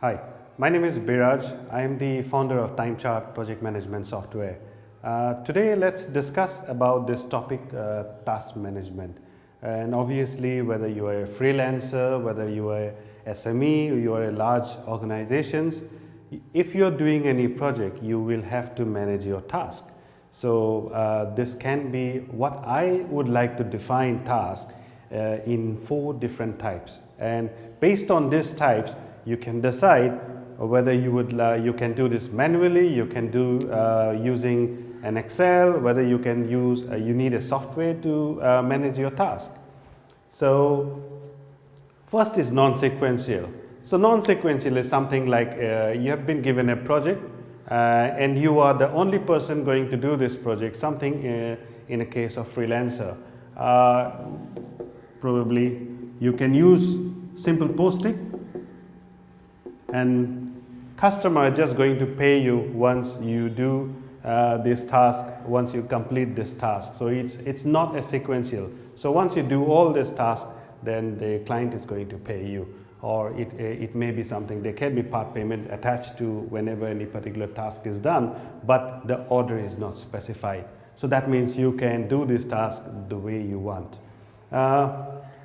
Hi, my name is Biraj. I am the founder of TimeChart Project Management Software. Today let's discuss about this topic, task management. And obviously whether you are a freelancer, whether you are a SME, or you are a large organizations, if you're doing any project, you will have to manage your task. So this can be what I would like to define task in 4 different types. And based on these types, you can decide whether you can do this manually, you can do using an Excel, whether you can use, you need a software to manage your task. So first is non-sequential. So non-sequential is something like you have been given a project and you are the only person going to do this project, something in a case of freelancer. Probably you can use simple post-it, and customer is just going to pay you once you do this task, once you complete this task. So it's not a sequential. So once you do all this task, then the client is going to pay you, or it may be something, there can be part payment attached to whenever any particular task is done, but the order is not specified. So that means you can do this task the way you want.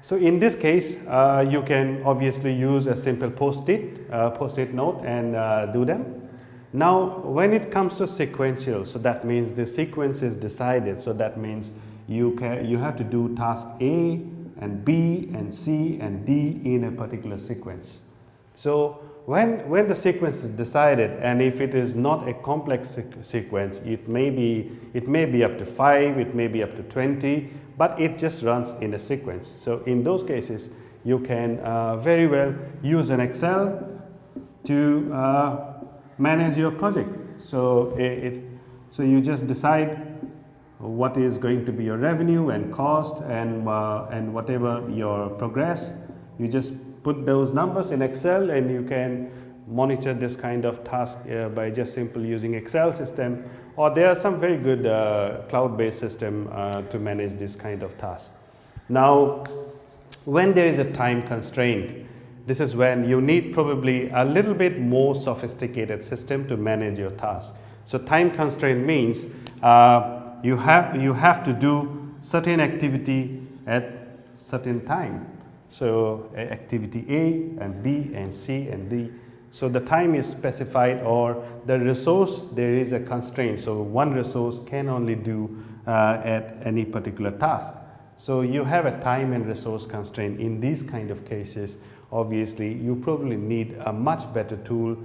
So in this case, you can obviously use a simple post-it note and do them. Now, when it comes to sequential, so that means the sequence is decided. So that means you have to do task A and B and C and D in a particular sequence. So when the sequence is decided, and if it is not a complex sequence, it may be up to 5, it may be up to 20, but it just runs in a sequence. So in those cases, you can very well use an Excel to manage your project. So so you just decide what is going to be your revenue and cost and whatever your progress. You just put those numbers in Excel, and you can monitor this kind of task by just simply using Excel system, or there are some very good cloud-based system to manage this kind of task. Now, when there is a time constraint, this is when you need probably a little bit more sophisticated system to manage your task. So time constraint means you have to do certain activity at certain time. So activity A and B and C and D. So the time is specified, or the resource, there is a constraint. So one resource can only do at any particular task. So you have a time and resource constraint. In these kind of cases, obviously you probably need a much better tool,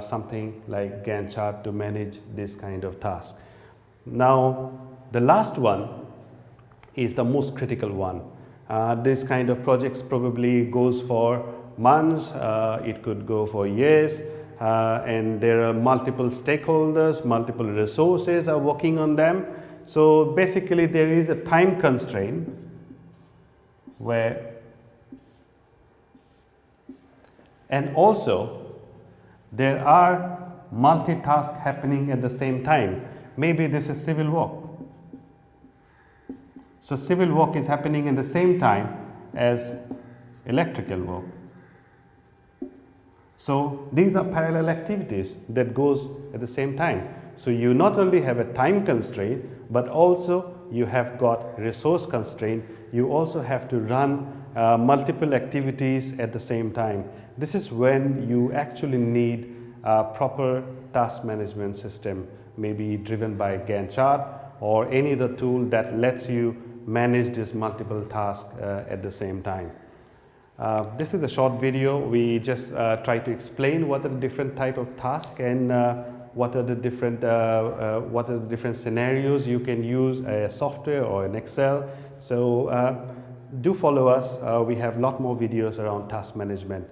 something like Gantt chart, to manage this kind of task. Now the last one is the most critical one. This kind of projects probably goes for months, it could go for years, and there are multiple stakeholders, multiple resources are working on them. So basically there is a time constraint and also there are multitask happening at the same time. Maybe this is civil work. So civil work is happening in the same time as electrical work. So these are parallel activities that goes at the same time. So you not only have a time constraint, but also you have got resource constraint. You also have to run multiple activities at the same time. This is when you actually need a proper task management system, maybe driven by Gantt chart or any other tool that lets you manage this multiple tasks at the same time. This is a short video. We just try to explain what are the different type of tasks and what are the different scenarios you can use a software or an Excel. So do follow us. We have a lot more videos around task management.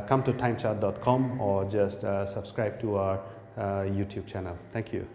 Come to timechart.com or just subscribe to our YouTube channel. Thank you.